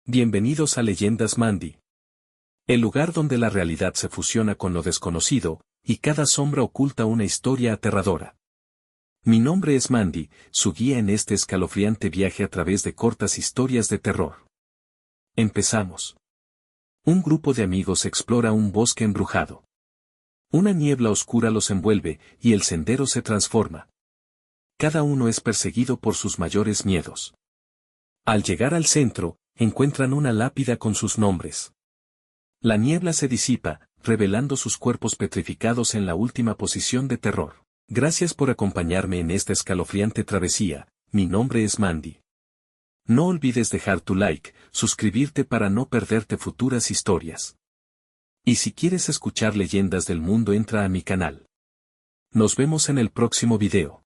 Bienvenidos a Leyendas Mandy. El lugar donde la realidad se fusiona con lo desconocido, y cada sombra oculta una historia aterradora. Mi nombre es Mandy, su guía en este escalofriante viaje a través de cortas historias de terror. Empezamos. Un grupo de amigos explora un bosque embrujado. Una niebla oscura los envuelve, y el sendero se transforma. Cada uno es perseguido por sus mayores miedos. Al llegar al centro, encuentran una lápida con sus nombres. La niebla se disipa, revelando sus cuerpos petrificados en la última posición de terror. Gracias por acompañarme en esta escalofriante travesía. Mi nombre es Mandy. No olvides dejar tu like, suscribirte para no perderte futuras historias. Y si quieres escuchar leyendas del mundo, entra a mi canal. Nos vemos en el próximo video.